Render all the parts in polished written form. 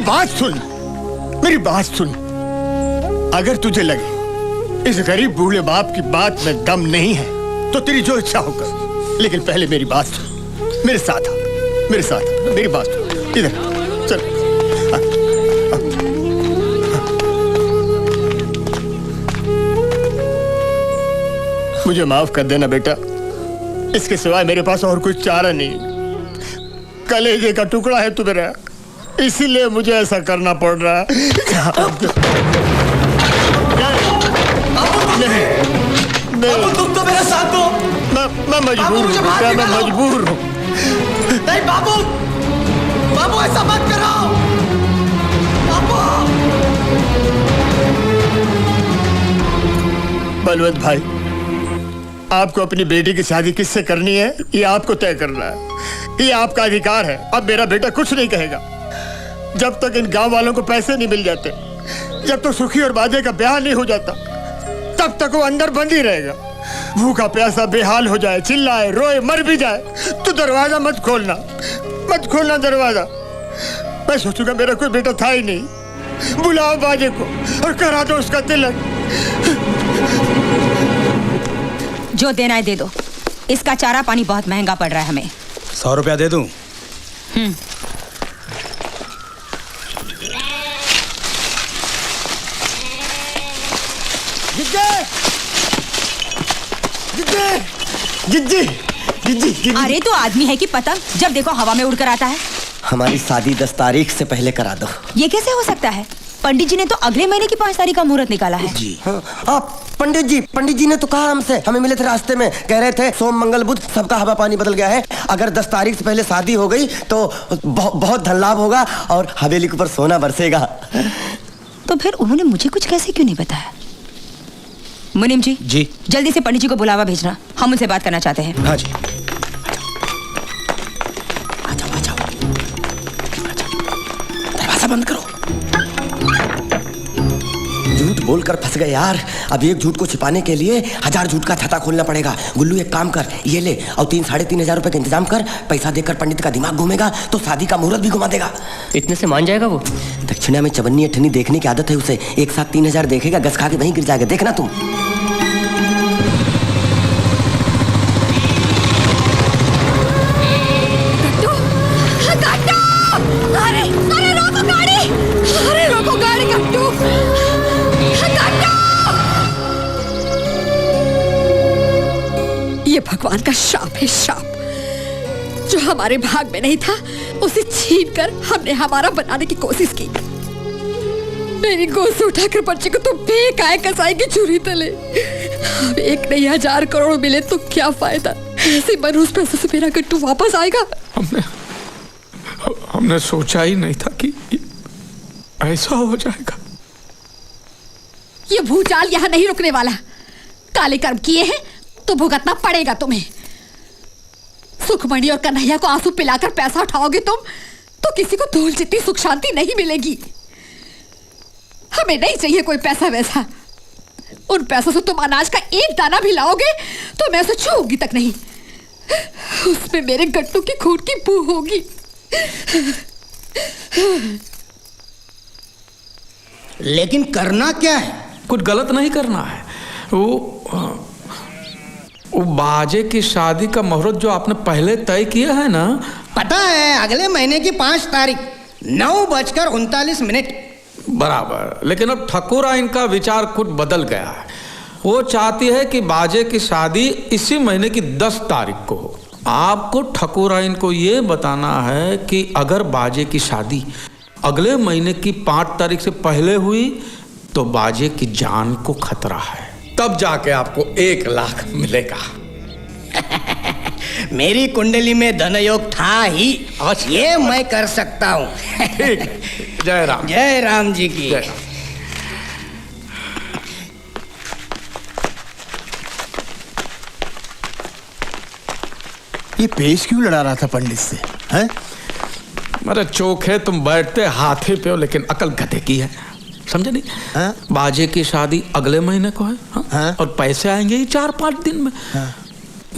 बात सुन, मेरी बात सुन। अगर तुझे लगे इस गरीब बूढ़े बाप की बात में दम नहीं है तो तेरी जो इच्छा हो कर, लेकिन पहले मेरी बात सुन। मेरे साथ आ, मेरे साथ आ, मेरी बात सुन। इधर चल। मुझे माफ कर देना बेटा, इसके सिवाय मेरे पास और कोई चारा नहीं। कलेजे का टुकड़ा है तू मेरा, इसीलिए मुझे ऐसा करना पड़ रहा है। नहीं, तुम तो मेरा साथ दो। मैं मजबूर हूँ बेटा, मैं मजबूर हूँ। नहीं बाबू, बाबू ऐसा मत करो। बाबू। बलवंत भाई, आपको अपनी बेटी की शादी किससे करनी है ये आपको तय करना है। ये आपका अधिकार है। अब मेरा बेटा कुछ नहीं कहेगा। जब तक इन गांव वालों को पैसे नहीं मिल जाते, जब तक सुखी और बाजे का ब्याह नहीं हो जाता, तब तक वो अंदर बंद ही रहेगा। भूखा प्यासा बेहाल हो जाए, चिल्लाए, रोए, मर भी जाए तो दरवाजा मत खोलना, मत खोलना दरवाजा। मैं सोचूंगा मेरा कोई बेटा था ही नहीं। बुलाओ बाजे को और करा दो उसका तिलक। जो देना है दे दो। इसका चारा पानी बहुत महंगा पड़ रहा है हमें। 100 रुपया दे दूं? जिद्दी। अरे तो आदमी है कि पतंग, जब देखो हवा में उड़कर आता है। हमारी शादी 10 तारीख से पहले करा दो। ये कैसे हो सकता है? पंडित जी ने तो अगले महीने की 5 तारीख का मुहूर्त निकाला है। जी आप पंडित जी ने तो कहा हमसे, हमें मिले थे रास्ते में, कह रहे थे सोम मंगल बुध सबका हवा पानी बदल गया है। अगर 10 तारीख से पहले शादी हो गई तो बहुत धन लाभ होगा और हवेली के ऊपर सोना बरसेगा। तो फिर उन्होंने मुझे कुछ कैसे क्यों नहीं बताया? मुनीम जी, जल्दी से पंडित जी को बुलावा भेजना, हम उनसे बात करना चाहते हैं। हाँ जी। दरवाजा बंद करो। झूठ बोलकर फंस गए यार। अब एक झूठ को छिपाने के लिए 1000 झूठ का छाता खोलना पड़ेगा। गुल्लू एक काम कर, ये ले और 3-3.5 हजार रुपए का इंतजाम कर। पैसा देकर पंडित का दिमाग घूमेगा तो शादी का मुहूर्त भी घुमा देगा। इतने से मान जाएगा वो? दक्षिणा में चवन्नी अठन्नी देखने की आदत है उसे। एक साथ 3 हजार देखेगा, गस खा के वहीं गिर जाएगा, देखना तुम। ये भगवान का शाप है, शाप। जो हमारे भाग में नहीं था उसे छीनकर हमने हमारा बनाने की कोशिश की। मेरी गोद से उठाकर बच्चे को तो बेकाय कसाई की चूरी तले। अब 1 नहीं 1000 करोड़ मिले तो क्या फायदा? ऐसे मनुष्य पैसे से मेरा गट्टू वापस आएगा। हमने सोचा ही नहीं था कि ऐसा हो जाएगा। ये भूचाल यहाँ नहीं रुकने वाला। काले कर्म किए हैं तो भुगतना पड़ेगा तुम्हें। सुखमणि और कन्हैया को आंसू पिलाकर पैसा उठाओगे तुम तो किसी को धूल जितनी सुख शांति नहीं मिलेगी। हमें नहीं चाहिए कोई पैसा वैसा। उन पैसों से तुम अनाज का एक दाना भी लाओगे तो मैं उसे छूऊंगी तक नहीं। उसमें मेरे गट्टू की खून की बू होगी। लेकिन करना क्या है? कुछ गलत नहीं करना है। वो बाजे की शादी का मुहूर्त जो आपने पहले तय किया है ना? पता है, अगले महीने की 5 तारीख 9:39 बराबर। लेकिन अब ठकुरा इनका विचार कुछ बदल गया है। वो चाहती है कि बाजे की शादी इसी महीने की 10 तारीख को हो। आपको ठकुरा इनको ये बताना है कि अगर बाजे की शादी अगले महीने की 5 तारीख से पहले हुई तो बाजे की जान को खतरा है। तब जाके आपको 1 लाख मिलेगा। मेरी कुंडली में धनयोग था ही, ये मैं कर सकता हूँ। ठीक है। जय राम। जय राम जी की। जय। ये पेश क्यों लड़ा रहा था पंडित से? हैं? मेरे चोखे, तुम बैठते हाथी पे हो लेकिन अकल गधे की है, समझे नहीं? हाँ? बाजे की शादी अगले महीने को है। हाँ? हाँ? और पैसे आएंगे ही 4-5 दिन में। हाँ?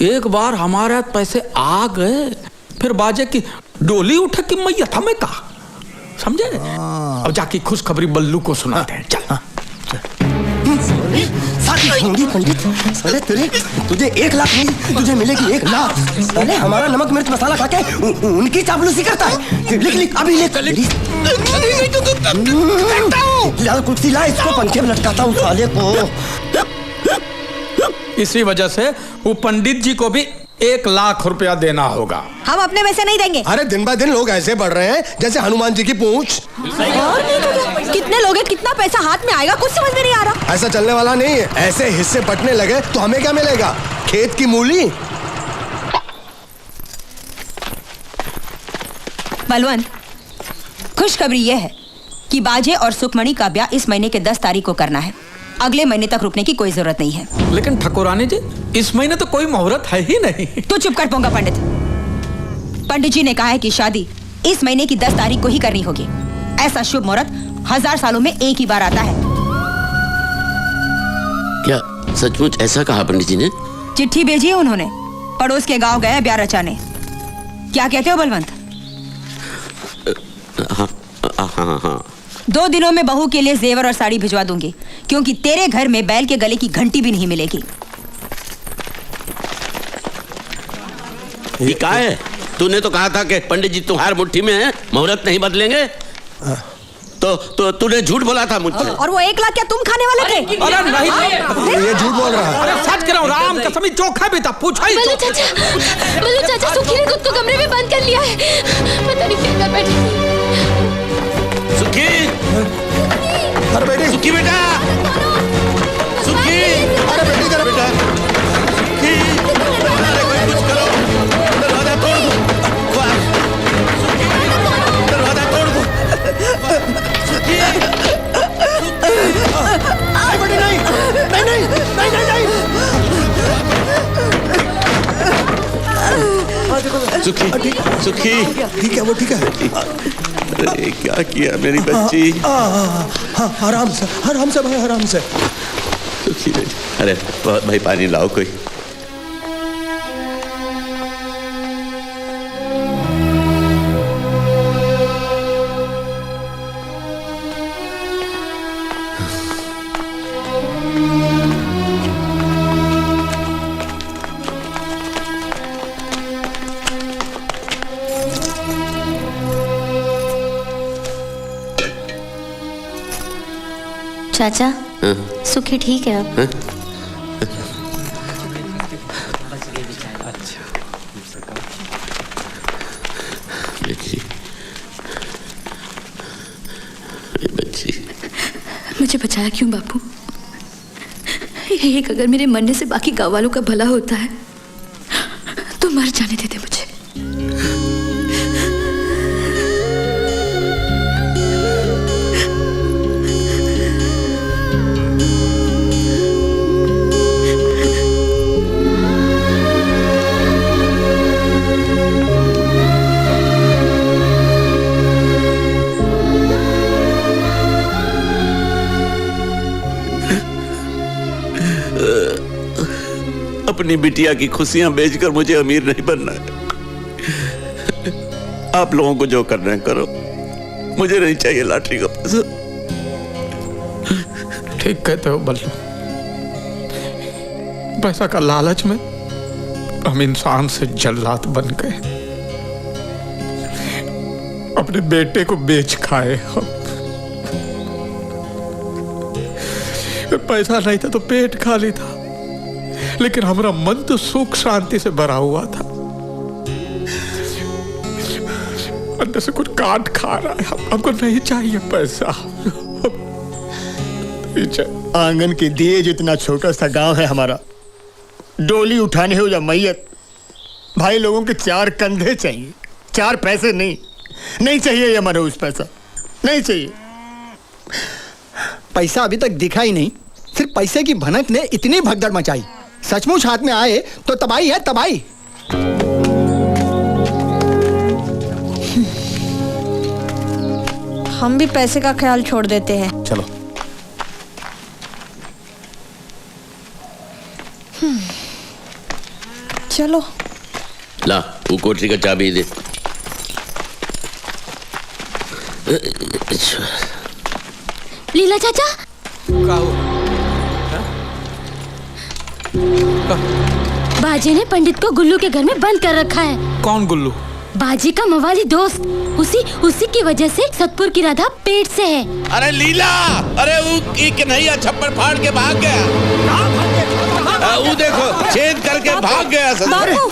एक बार हमारे हाथ पैसे आ गए फिर बाजे की डोली उठे कि मैया था मैं कहा। समझे? अब जाके खुशखबरी बल्लू को सुनाते हैं। चल। शादी होंगी पंडित। साले तेरे तुझे 1 लाख नहीं, तुझे मिलेगी 1 लाख। साले हमारा नमक मिर्च मसाला खा के उनकी चापलूसी करता है। लिख अभी लिख। लाल कुर्सी ला, इसको पंखे में लटकाता हूँ साले को। इसी वजह से वो पंडित जी को भी 1 लाख रुपया देना होगा। हम अपने में से नहीं देंगे। अरे दिन ब दिन लोग ऐसे बढ़ रहे हैं जैसे हनुमान जी की पूंछ। और नहीं तो क्या? कितने लोग हैं, कितना पैसा हाथ में आएगा, कुछ समझ में नहीं आ रहा। ऐसा चलने वाला नहीं है। ऐसे हिस्से बंटने लगे तो हमें क्या मिलेगा? खेत की मूली। बलवंत, खुशखबरी यह है कि बाजे और सुखमणि का ब्याह इस महीने के 10 तारीख को करना है। अगले महीने तक रुकने की कोई जरूरत नहीं है। लेकिन ठाकुरानी जी, इस महीने तो कोई मुहूर्त है ही नहीं। तू चुप कर पोंगा पंडित। पंडित जी ने कहा है कि शादी इस महीने की 10 तारीख को ही करनी होगी। ऐसा शुभ मुहूर्त 1000 सालों में एक ही बार आता है। क्या सचमुच ऐसा कहा पंडित जी ने? चिट्ठी भेजी है उन्होंने। पड़ोस के गांव गए ब्याह रचाने। क्या कहते हो बलवंत? हाँ। 2 दिनों में बहू के लिए जेवर और साड़ी भिजवा दूंगी, क्योंकि तेरे घर में बैल के गले की घंटी भी नहीं मिलेगी। ये क्या है? तूने तो कहा था कि पंडित जी तुम्हारी मुट्ठी में है, मुहूर्त नहीं बदलेंगे। तो तूने झूठ बोला था मुझसे। और वो 1 लाख क्या तुम खाने वाले थे? अरे नहीं, ये झूठ बोल रहा है। अरे सच कह रहा हूँ, राम कसम चोखा भी था। पूछा ही बल्लू चाचा सुखी ने खुद को कमरे में बंद कर लिया है। पता नहीं क्या कर बैठी। सुखी, अरे बेटी, सुखी बेटा, सुखी, अरे बेटी जरा बेटा, सुखी, अरे कोई कुछ करो, दरवाजा तोड़ दो, सुखी, दरवाजा तोड़ दो, सुखी, अरे बेटी नहीं, सुखी, सुखी, ठीक है वो ठीक है। अरे क्या किया मेरी बच्ची? आराम से भाई, आराम से। सुखी बेटी, अरे भाई पानी लाओ कोई। चाचा, सुखी ठीक है अब? बच्ची, मुझे बचाया क्यों बापू? एक अगर मेरे मरने से बाकी गांव वालों का भला होता है तो मर जाने देते मुझे। अपनी बिटिया की खुशियां बेचकर मुझे अमीर नहीं बनना है। आप लोगों को जो करना है करो, मुझे नहीं चाहिए लॉटरी का पैसा। ठीक कहते हो बल्लू। पैसा का लालच में हम इंसान से जल्लाद बन गए, अपने बेटे को बेच खाए हम। पैसा नहीं था तो पेट खाली था, लेकिन हमारा मन तो सुख शांति से भरा हुआ था। अंदर से कुछ काट खा रहा है। हमको नहीं चाहिए पैसा। आंगन के दिए जितना छोटा सा गांव है हमारा। डोली उठाने हो या मैयत, भाई लोगों के 4 कंधे चाहिए, 4 पैसे नहीं चाहिए। ये मनोज पैसा नहीं चाहिए। पैसा अभी तक दिखा ही नहीं, सिर्फ पैसे की भनक ने इतनी भगदड़ मचाई। सचमुच हाथ में आए तो तबाही है तबाही। हम भी पैसे का ख्याल छोड़ देते हैं। चलो चलो ला, वो कोठरी का चाबी दे। लीला चाचा, बाजे ने पंडित को गुल्लू के घर में बंद कर रखा है। कौन गुल्लू? बाजी का मवाली दोस्त। उसी की वजह से सतपुर की राधा पेट से है। अरे लीला, अरे वो कन्हैया छप्पर फाड़ के भाग गया। वो देखो छेद करके भाग गया। बाबू,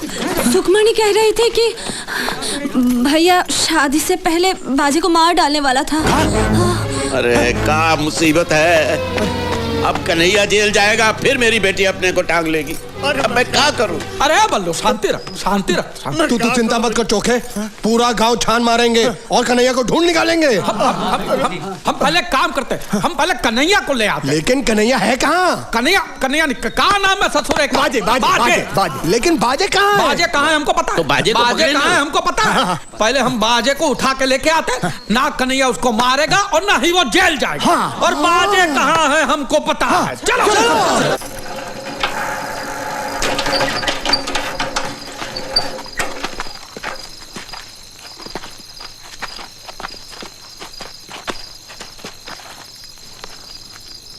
सुखमणि कह रही थी कि भैया शादी से पहले बाजी को मार डालने वाला था। अरे क्या मुसीबत है। अब कन्हैया जेल जाएगा, फिर मेरी बेटी अपने को टांग लेगी। अब मैं क्या करूं? अरे बल्लू, शांति रख, शांति रख। तू चिंता मत कर चोखे, पूरा गांव छान मारेंगे और कन्हैया को ढूंढ निकालेंगे। हम पहले काम करते, हम पहले कन्हैया को ले आते। लेकिन कन्हैया है कहाँ? कन्हैया कहाँ नाम है ससुर? बाजे बाजे। लेकिन बाजे कहाँ है? बाजे कहाँ है हमको पता है। तो बाजे कहाँ है हमको पता है। पहले हम बाजे को उठा के लेके आते, ना कन्हैया उसको मारेगा और ना ही वो जेल जाएगा। और बाजे कहाँ है हमको पता है। चलो।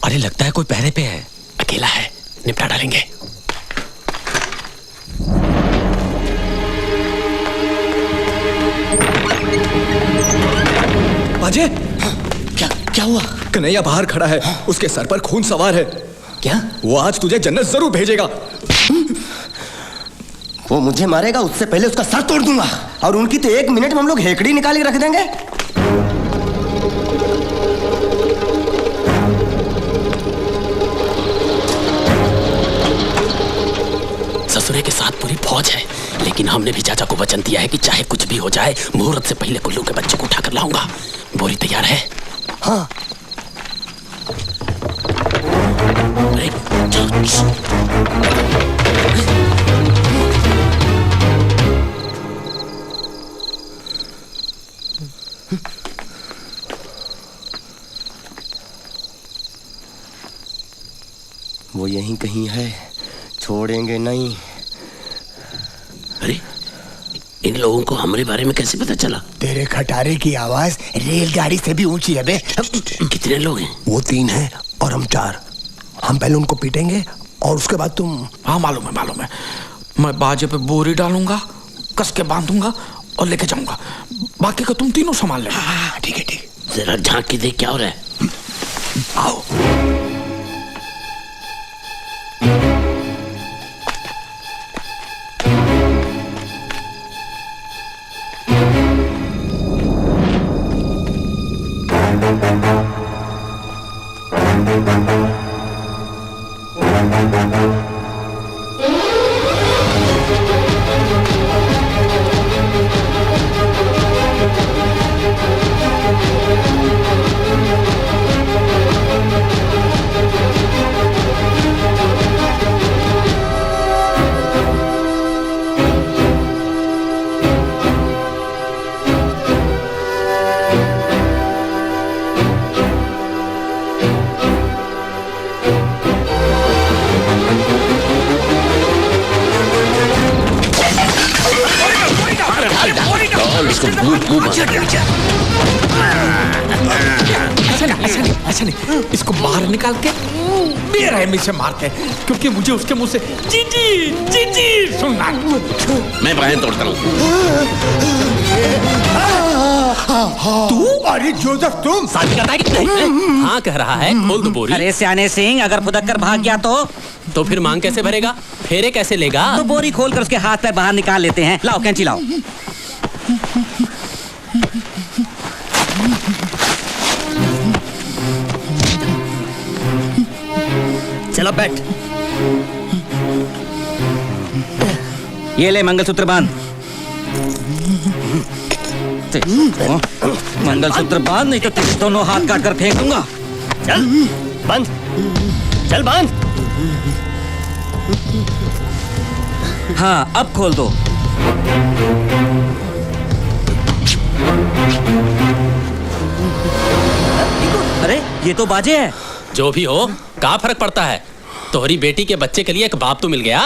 अरे लगता है कोई पहरे पे है। अकेला है, निपटा डालेंगे। बाजे, क्या हुआ? कन्हैया बाहर खड़ा है, उसके सर पर खून सवार है। क्या? वो आज तुझे जन्नत जरूर भेजेगा। वो मुझे मारेगा, उससे पहले उसका सर तोड़ दूंगा। और उनकी तो 1 मिनट में हम लोग हेकड़ी निकाल के रख देंगे। ससुरे के साथ पूरी फौज है, लेकिन हमने भी चाचा को वचन दिया है कि चाहे कुछ भी हो जाए, मुहूर्त से पहले गुल्लू के बच्चे को उठा कर लाऊंगा। बोरी तैयार है? हाँ। अरे चल। वो यहीं कहीं है, छोड़ेंगे नहीं। अरे इन लोगों को हमारे बारे में कैसे पता चला? तेरे खटारे की आवाज रेलगाड़ी से भी ऊंची है बे। कितने लोग हैं? वो 3 हैं और हम 4। हम पहले उनको पीटेंगे और उसके बाद तुम। हाँ मालूम है। मैं बाजे पे बोरी डालूंगा, कस के बांधूंगा और लेके जाऊंगा। बाकी का तुम तीनों संभाल लेना। हाँ ठीक है। जरा झांक के देख क्या हो रहा है। आओ। ऐसा नहीं, इसको बाहर निकाल के बेरहमी से मारते हैं, क्योंकि मुझे उसके मुंह से जी सुनना है। मैं बाहें तोड़ता हूँ। तू? अरे जोसेफ तुम? शादी करता है कि नहीं? हाँ कह रहा है, खोल दो बोरी। अरे सियाने सिंह, अगर फुदक कर भाग गया तो फिर मांग कैसे भरेगा? फेरे कैसे लेगा? तो बोरी खोल कर उसके हाथ पैर बाहर निकाल लेते हैं। लाओ कैंची लाओ। चलो बैठ। ये ले मंगलसूत्र बांध। मंगलसूत्र बांध, नहीं तो तेरे दोनों हाथ काट कर फेंक दूंगा। चल बंद, चल बंद। हाँ अब खोल दो। अरे ये तो बाजे है। जो भी हो, क्या फर्क पड़ता है? तोहरी बेटी के बच्चे के लिए एक बाप तो मिल गया।